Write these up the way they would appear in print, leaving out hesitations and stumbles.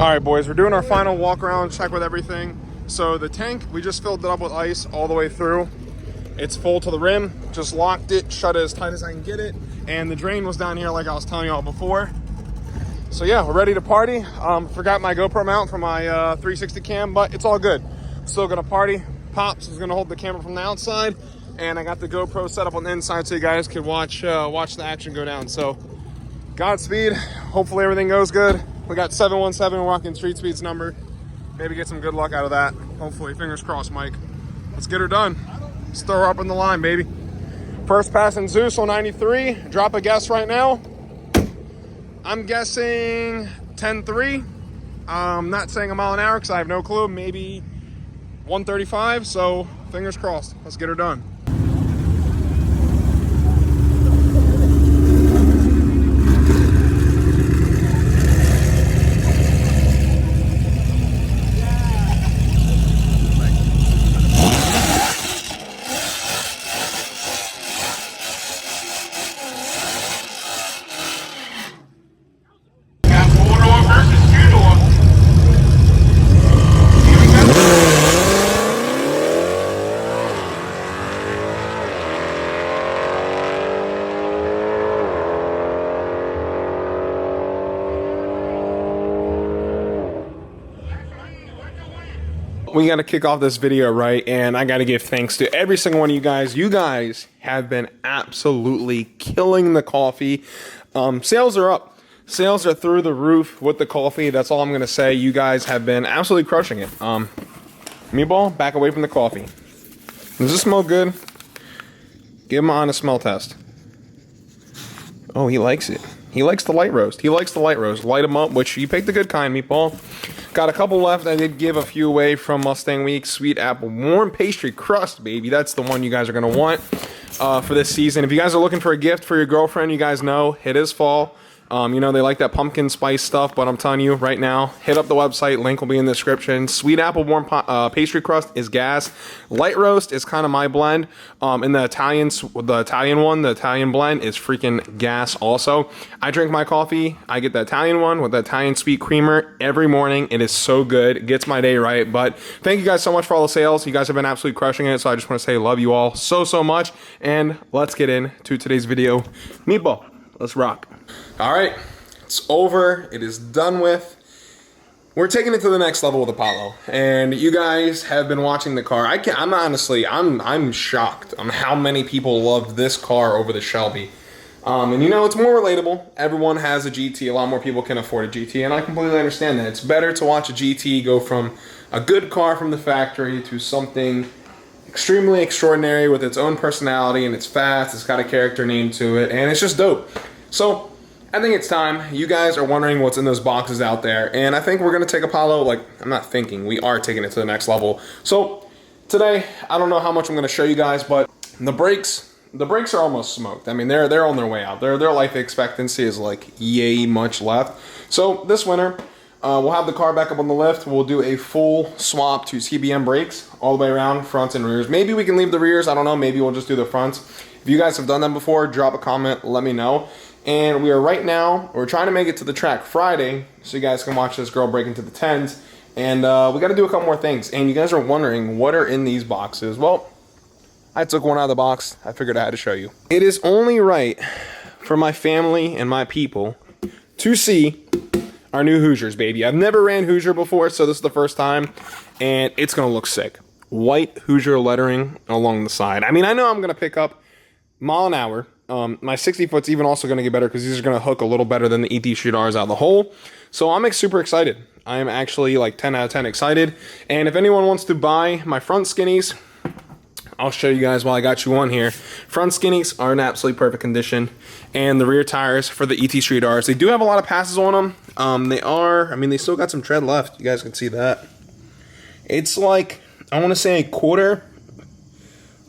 All right, boys, we're doing our final walk around check with everything. So the tank, we just filled it up with ice all the way through. It's full to the rim, just locked it, shut it as tight as I can get it. And the drain was down here like I was telling you all before. So yeah, we're ready to party. Forgot my GoPro mount for my 360 cam, but it's all good. Still gonna party. Pops is gonna hold the camera from the outside, and I got the GoPro set up on the inside so you guys can watch the action go down. So Godspeed, hopefully everything goes good. We got 717 walking street speed's number. Maybe get some good luck out of that. Hopefully, fingers crossed, Mike. Let's get her done. Let's throw her up in the line, baby. First pass in Zeus on 93. Drop a guess right now. I'm guessing 10.3. I'm not saying a mile an hour because I have no clue. Maybe 135. So fingers crossed. Let's get her done. We got to kick off this video right, and I got to give thanks to every single one of you guys. You guys have been absolutely killing the coffee. Sales are up. Sales are through the roof with the coffee. That's all I'm going to say. You guys have been absolutely crushing it. Meatball, back away from the coffee. Does this smell good? Give him an honest smell test. Oh, he likes it. He likes the light roast. He likes the light roast. Light him up, which you picked the good kind, Meatball. Got a couple left. I did give a few away from Mustang Week. Sweet apple warm pastry crust, baby. That's the one you guys are going to want for this season. If you guys are looking for a gift for your girlfriend, you guys know it is fall. You know, they like that pumpkin spice stuff, but I'm telling you right now, hit up the website. Link will be in the description. Sweet apple warm pastry crust is gas. Light roast is kind of my blend. And the Italian blend is freaking gas also. I drink my coffee. I get the Italian one with the Italian sweet creamer every morning. It is so good. It gets my day right. But thank you guys so much for all the sales. You guys have been absolutely crushing it. So I just want to say love you all so much. And let's get into today's video. Meatball, let's rock. All right, it's over. It is done with. We're taking it to the next level with Apollo, and you guys have been watching the car. I'm shocked on how many people love this car over the Shelby. And you know, it's more relatable. Everyone has a GT. A lot more people can afford a GT, and I completely understand that. It's better to watch a GT go from a good car from the factory to something extremely extraordinary with its own personality, and it's fast. It's got a character name to it, and it's just dope. So I think it's time. You guys are wondering what's in those boxes out there, and I think we're going to take Apollo, I'm not thinking, we are taking it to the next level. So today, I don't know how much I'm going to show you guys, but the brakes are almost smoked. I mean, they're on their way out. Their life expectancy is like yay much left. So this winter, we'll have the car back up on the lift. We'll do a full swap to TBM brakes all the way around, fronts and rears. Maybe we can leave the rears. I don't know. Maybe we'll just do the fronts. If you guys have done that before, drop a comment. Let me know. And we're trying to make it to the track Friday so you guys can watch this girl break into the 10s. And we got to do a couple more things. And you guys are wondering what are in these boxes. Well, I took one out of the box. I figured I had to show you. It is only right for my family and my people to see our new Hoosiers, baby. I've never ran Hoosier before, so this is the first time. And it's going to look sick. White Hoosier lettering along the side. I mean, I know I'm going to pick up mile an hour. My 60 foot's even also going to get better because these are going to hook a little better than the ET Street R's out of the hole. So I'm super excited. I am actually like 10 out of 10 excited. And if anyone wants to buy my front skinnies, I'll show you guys while I got you on here. Front skinnies are in absolutely perfect condition. And the rear tires for the ET Street R's, they do have a lot of passes on them. They still got some tread left. You guys can see that. It's like, I want to say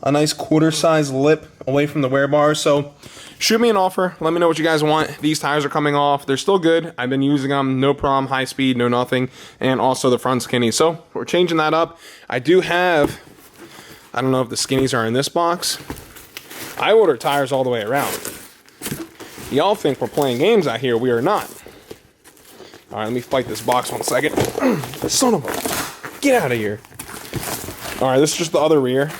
a nice quarter size lip away from the wear bars. So shoot me an offer. Let me know what you guys want. These tires are coming off. They're still good. I've been using them. No problem. High speed, no nothing. And also the front skinny. So we're changing that up. I do have, I don't know if the skinnies are in this box. I order tires all the way around. Y'all think we're playing games out here. We are not. All right, let me fight this box 1 second. Son of a, get out of here. All right, this is just the other rear.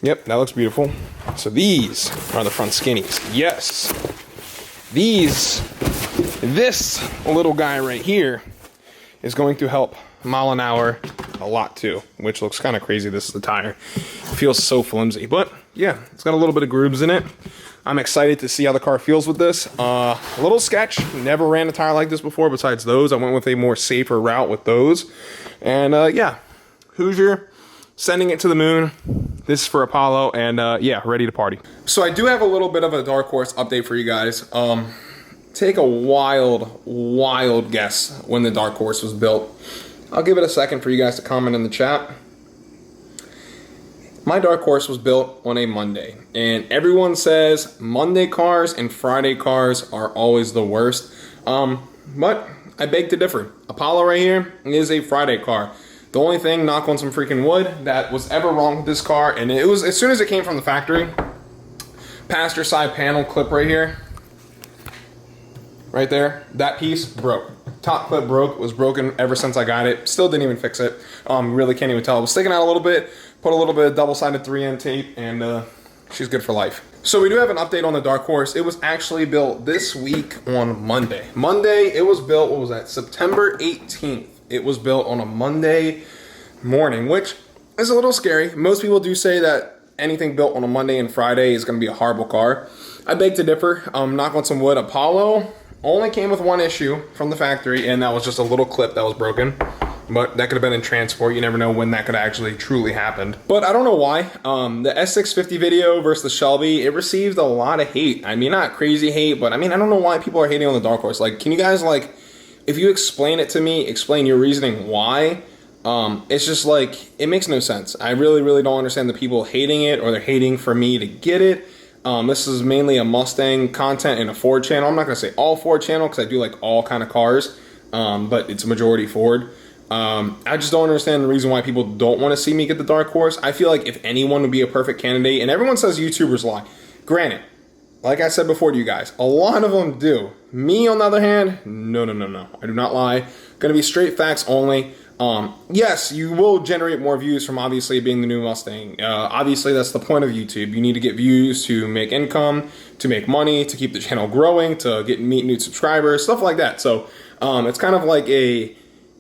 Yep, that looks beautiful. So these are the front skinnies. Yes. This little guy right here is going to help mile an hour a lot too, which looks kind of crazy. This is the tire. It feels so flimsy, but yeah, it's got a little bit of grooves in it. I'm excited to see how the car feels with this. A little sketch. Never ran a tire like this before besides those. I went with a more safer route with those. And yeah, Hoosier, sending it to the moon. This is for Apollo, and yeah, ready to party. So I do have a little bit of a dark horse update for you guys. Take a wild guess when the dark horse was built. I'll give it a second for you guys to comment in the chat. My dark horse was built on a Monday, and everyone says Monday cars and Friday cars are always the worst. But I beg to differ. Apollo right here is a Friday car. The only thing, knock on some freaking wood, that was ever wrong with this car, and it was as soon as it came from the factory, passenger side panel clip right here, right there, that piece broke. Top clip broke, was broken ever since I got it. Still didn't even fix it. Really can't even tell. It was sticking out a little bit, put a little bit of double-sided 3N tape, and she's good for life. So we do have an update on the dark horse. It was actually built this week on Monday. Monday, it was built, what was that, September 18th. It was built on a Monday morning, which is a little scary. Most people do say that anything built on a Monday and Friday is going to be a horrible car. I beg to differ. Knock on some wood. Apollo only came with one issue from the factory, and that was just a little clip that was broken. But that could have been in transport. You never know when that could actually truly happen. But I don't know why. The S650 video versus the Shelby, it received a lot of hate. I mean, not crazy hate, but I mean, I don't know why people are hating on the dark horse. Like, can you guys, like, if you explain it to me, explain your reasoning why, it's just like, it makes no sense. I really don't understand the people hating it, or they're hating for me to get it. This is mainly a Mustang content and a Ford channel. I'm not going to say all Ford channel because I do like all kind of cars, but it's a majority Ford. I just don't understand the reason why people don't want to see me get the dark horse. I feel like if anyone would be a perfect candidate, and everyone says YouTubers lie. Granted, like I said before to you guys, a lot of them do. Me, on the other hand, no. I do not lie. Gonna be straight facts only. Yes, you will generate more views from obviously being the new Mustang. Obviously, that's the point of YouTube. You need to get views to make income, to make money, to keep the channel growing, to meet new subscribers, stuff like that. So it's kind of like a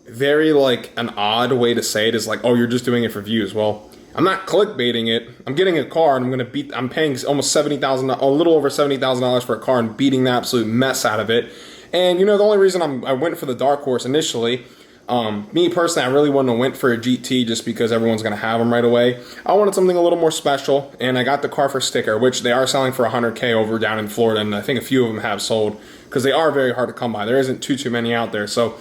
very like an odd way to say it is like, oh, you're just doing it for views. Well, I'm not clickbaiting it. I'm getting a car and I'm paying almost $70,000, a little over $70,000 for a car and beating the absolute mess out of it. And you know, the only reason I went for the dark horse initially, me personally, I really wouldn't have went for a GT just because everyone's gonna have them right away. I wanted something a little more special, and I got the car for sticker, which they are selling for $100K over down in Florida, and I think a few of them have sold because they are very hard to come by. There isn't too many out there. So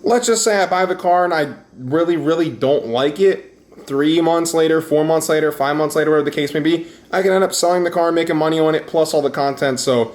let's just say I buy the car and I really don't like it. 3 months later, 4 months later, 5 months later, whatever the case may be, I can end up selling the car, making money on it, plus all the content. So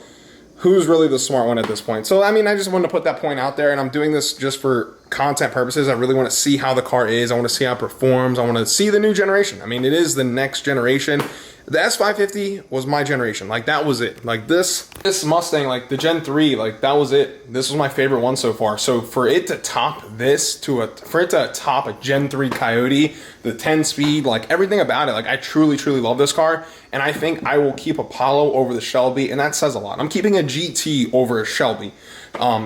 who's really the smart one at this point? So, I mean, I just wanted to put that point out there, and I'm doing this just for content purposes. I really want to see how the car is. I want to see how it performs. I want to see the new generation. I mean, it is the next generation. The S550 was my generation. Like, that was it. Like, this Mustang, like, the Gen 3, like, that was it. This was my favorite one so far. So, for it to top this, for it to top a Gen 3 Coyote, the 10-speed, like, everything about it, like, I truly love this car. And I think I will keep Apollo over the Shelby, and that says a lot. I'm keeping a GT over a Shelby.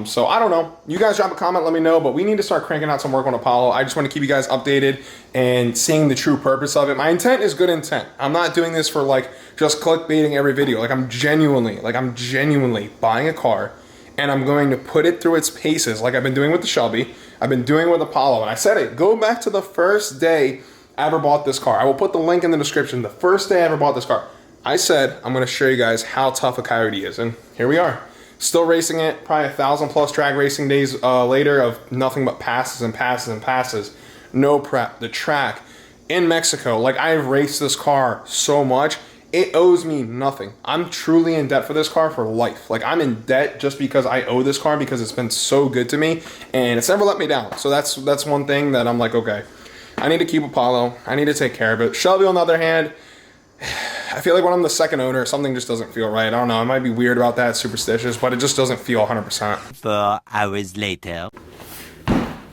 So I don't know. You guys drop a comment, let me know, but we need to start cranking out some work on Apollo. I just want to keep you guys updated and seeing the true purpose of it. My intent is good intent. I'm not doing this for like just clickbaiting every video. Like I'm genuinely buying a car and I'm going to put it through its paces like I've been doing with the Shelby. I've been doing with Apollo, and I said it. Go back to the first day I ever bought this car. I will put the link in the description. The first day I ever bought this car, I said I'm going to show you guys how tough a Coyote is, and here we are. Still racing it, probably 1,000+ track racing days later of nothing but passes and passes and passes. No prep, the track in Mexico. Like, I've raced this car so much, it owes me nothing. I'm truly in debt for this car for life. Like, I'm in debt just because I owe this car because it's been so good to me and it's never let me down. So that's one thing that I'm like, okay, I need to keep Apollo. I need to take care of it. Shelby, on the other hand, I feel like when I'm the second owner, something just doesn't feel right. I don't know. I might be weird about that, superstitious, but it just doesn't feel 100%. 4 hours later.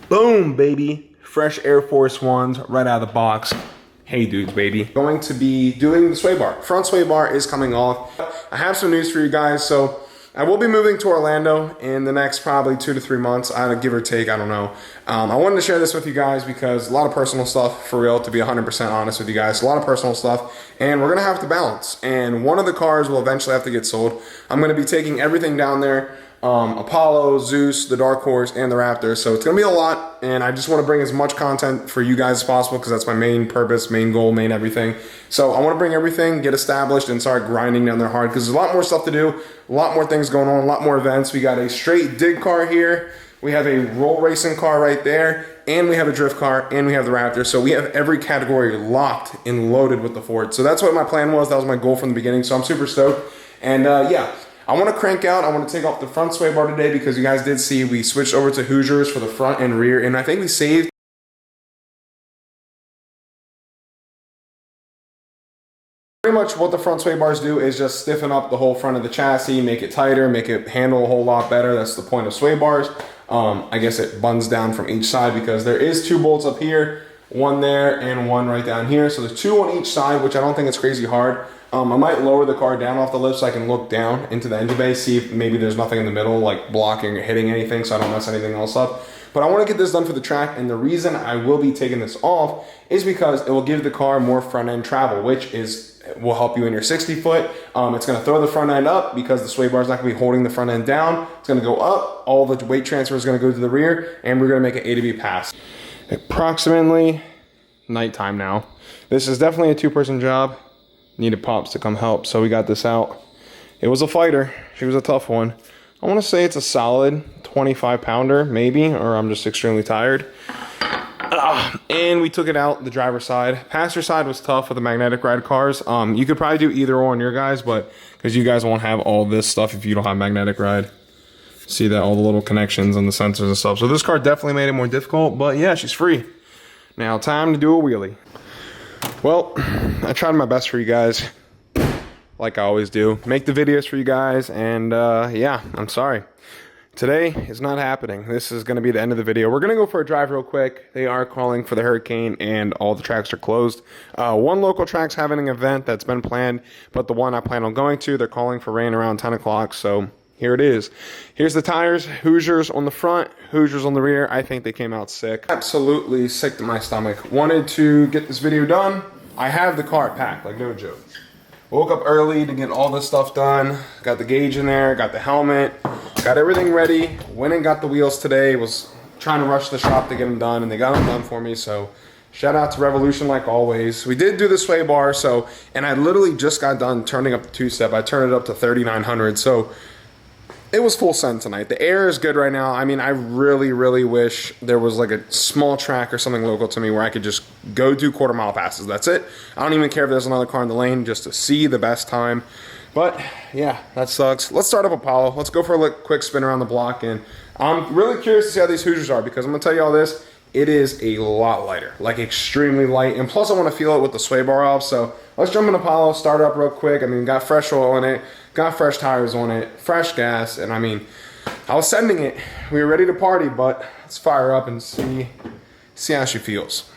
Boom, baby. Fresh Air Force Ones right out of the box. Hey dudes, baby. Going to be doing the sway bar. Front sway bar is coming off. I have some news for you guys. So I will be moving to Orlando in the next probably 2 to 3 months. Give or take, I don't know. I wanted to share this with you guys because a lot of personal stuff, for real, to be 100% honest with you guys. A lot of personal stuff, and we're gonna have to balance. And one of the cars will eventually have to get sold. I'm gonna be taking everything down there. Apollo, Zeus, the Dark Horse, and the Raptor. So it's gonna be a lot, and I just want to bring as much content for you guys as possible because that's my main purpose, main goal, main everything. So I want to bring everything, get established, and start grinding down there hard because there's a lot more stuff to do, a lot more things going on, a lot more events. We got a straight dig car here, we have a roll racing car right there, and we have a drift car, and we have the Raptor. So we have every category locked and loaded with the Ford. So that's what my plan was. That was my goal from the beginning. So I'm super stoked. And yeah. I want to crank out. I want to take off the front sway bar today because you guys did see we switched over to Hoosiers for the front and rear, and I think we saved pretty much. What the front sway bars do is just stiffen up the whole front of the chassis, make it tighter, make it handle a whole lot better. That's the point of sway bars. I guess it buns down from each side because there is 2 bolts up here, one there and one right down here. So there's 2 on each side, which I don't think it's crazy hard. I might lower the car down off the lift so I can look down into the engine bay, see if maybe there's nothing in the middle like blocking or hitting anything so I don't mess anything else up. But I want to get this done for the track, and the reason I will be taking this off is because it will give the car more front end travel, which will help you in your 60 foot. It's going to throw the front end up because the sway bar is not going to be holding the front end down. It's going to go up, all the weight transfer is going to go to the rear, and we're going to make an A to B pass. Approximately nighttime now. This is definitely a 2-person job. Needed Pops to come help, so we got this out. It was a fighter. She was a tough one. I want to say it's a solid 25-pounder, maybe, or I'm just extremely tired. And we took it out the driver's side. Passenger side was tough with the magnetic ride cars. You could probably do either or on your guys, but because you guys won't have all this stuff if you don't have magnetic ride. See that, all the little connections and the sensors and stuff. So this car definitely made it more difficult, but yeah, she's free. Now time to do a wheelie. Well, I tried my best for you guys, like I always do. Make the videos for you guys, and yeah, I'm sorry. Today is not happening. This is going to be the end of the video. We're going to go for a drive real quick. They are calling for the hurricane, and all the tracks are closed. One local track's having an event that's been planned, but the one I plan on going to, they're calling for rain around 10 o'clock, so here it is. Here's the tires. Hoosiers on the front, Hoosiers on the rear. I think they came out sick. Absolutely sick to my stomach. Wanted to get this video done. I have the car packed, like no joke. Woke up early to get all this stuff done. Got the gauge in there, got the helmet, got everything ready. Went and got the wheels today. Was trying to rush the shop to get them done, and they got them done for me, so shout out to Revolution like always. We did do the sway bar, so, and I literally just got done turning up the 2-step. I turned it up to 3,900, so it was full send tonight. The air is good right now. I mean, I really, really wish there was like a small track or something local to me where I could just go do quarter-mile passes. That's it. I don't even care if there's another car in the lane, just to see the best time. But yeah, that sucks. Let's start up Apollo. Let's go for a quick spin around the block. And I'm really curious to see how these Hoosiers are because I'm going to tell you all this. It is a lot lighter, like extremely light. And plus I want to feel it with the sway bar off. So let's jump in Apollo, start it up real quick. I mean, got fresh oil in it, got fresh tires on it, fresh gas. And I mean, I was sending it. We were ready to party, but let's fire up and see how she feels.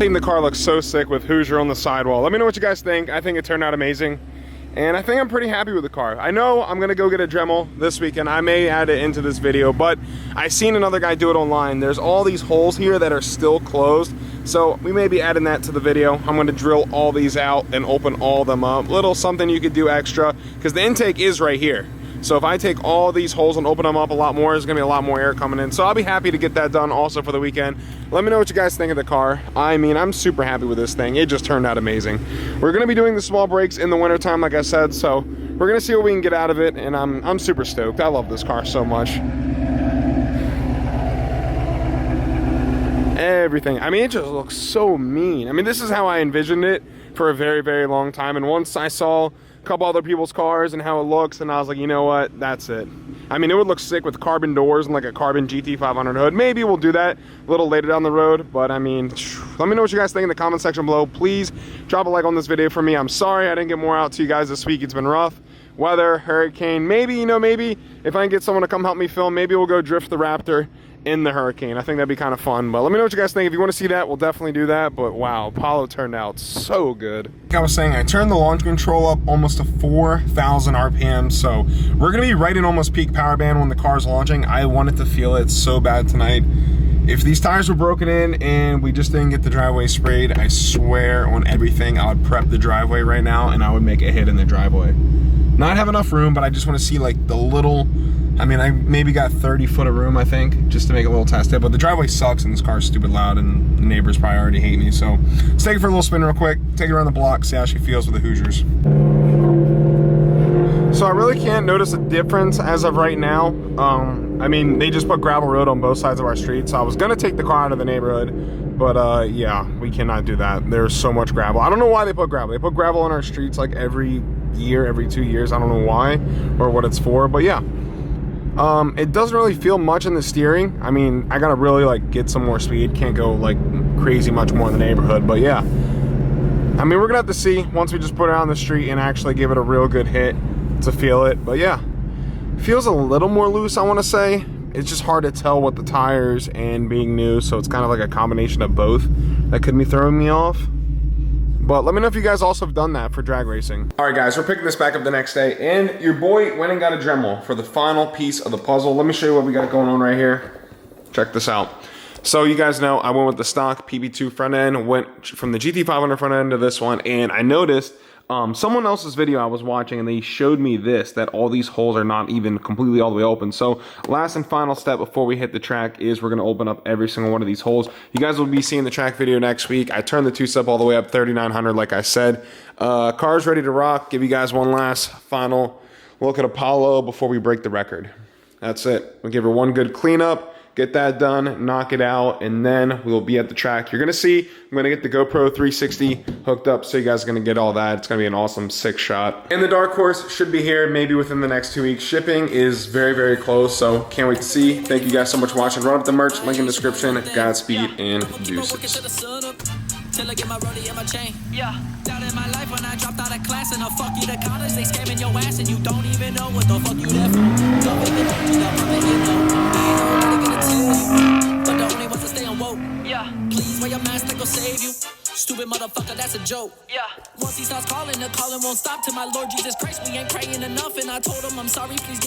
The car looks so sick with Hoosier on the sidewall. Let me know what you guys think. I think it turned out amazing, and I think I'm pretty happy with the car. I know I'm gonna go get a Dremel this weekend. I may add it into this video, but I seen another guy do it online. There's all these holes here that are still closed, so we may be adding that to the video. I'm gonna drill all these out and open all of them up. Little something you could do extra, because the intake is right here. So if I take all these holes and open them up a lot more, there's gonna be a lot more air coming in. So I'll be happy to get that done also for the weekend. Let me know what you guys think of the car. I mean, I'm super happy with this thing. It just turned out amazing. We're gonna be doing the small breaks in the wintertime, like I said, so we're gonna see what we can get out of it, and I'm super stoked. I love this car so much. everything. I mean, it just looks so mean. I mean, this is how I envisioned it for a very, very long time. And once I saw a couple other people's cars and how it looks, and I was like, you know what, that's it. I mean, it would look sick with carbon doors and like a carbon GT500 hood. Maybe we'll do that a little later down the road, but I mean, let me know what you guys think in the comment section below. Please drop a like on this video for me. I'm sorry I didn't get more out to you guys this week. It's been rough. Weather, hurricane, maybe, you know, maybe if I can get someone to come help me film, maybe we'll go drift the Raptor in the hurricane. I think that'd be kind of fun. But let me know what you guys think. If you want to see that, we'll definitely do that. But wow, Apollo turned out so good. Like I was saying, I turned the launch control up almost to 4,000 RPM. So we're gonna be right in almost peak power band when the car's launching. I wanted to feel it so bad tonight. If these tires were broken in and we just didn't get the driveway sprayed, I swear on everything, I would prep the driveway right now and I would make a hit in the driveway. Not have enough room, but I just want to see like the little, I mean, I maybe got 30 foot of room, I think, just to make a little test it. But the driveway sucks and this car's stupid loud and the neighbors probably already hate me. So let's take it for a little spin real quick, take it around the block, see how she feels with the Hoosiers. So I really can't notice a difference as of right now. I mean, they just put gravel road on both sides of our street. So I was gonna take the car out of the neighborhood, but yeah, we cannot do that. There's so much gravel. I don't know why they put gravel. They put gravel on our streets like every year, every 2 years. I don't know why or what it's for, but yeah. It doesn't really feel much in the steering. I mean, I gotta really like get some more speed. Can't go like crazy much more in the neighborhood, but yeah. I mean, we're gonna have to see once we just put it on the street and actually give it a real good hit to feel it. But yeah, feels a little more loose, I want to say. It's just hard to tell with the tires and being new, so it's kind of like a combination of both that could be throwing me off. But let me know if you guys also have done that for drag racing. All right, guys, we're picking this back up the next day, and your boy went and got a Dremel for the final piece of the puzzle. Let me show you what we got going on right here. Check this out. So you guys know I went with the stock PB2 front end, went from the GT500 front end to this one, and I noticed someone else's video I was watching and they showed me this, that all these holes are not even completely all the way open. So last and final step before we hit the track is we're going to open up every single one of these holes. You guys will be seeing the track video next week. I turned the two-step all the way up 3,900 like I said. Car's ready to rock. Give you guys one last final look at Apollo before we break the record. That's it. We'll give her one good cleanup. Get that done, knock it out, and then we'll be at the track. You're gonna see, I'm gonna get the GoPro 360 hooked up, so you guys are gonna get all that. It's gonna be an awesome 6 shot. And the Dark Horse should be here maybe within the next 2 weeks. Shipping is very, very close, so can't wait to see. Thank you guys so much for watching. Run up the merch, link in the description. Godspeed and deuces. Till I get my rollie and my chain. Yeah. Down in my life when I dropped out of class and fuck you to college, they scamming your ass and you don't even know what the fuck you there for. Don't even know, you don't even know. Ain't nobody gonna tell you, but the only ones that stay on woke. Yeah. Please wear your mask, that go save you. Stupid motherfucker, that's a joke. Yeah. Once he starts calling, the calling won't stop. To my Lord Jesus Christ, we ain't praying enough, and I told him I'm sorry, please.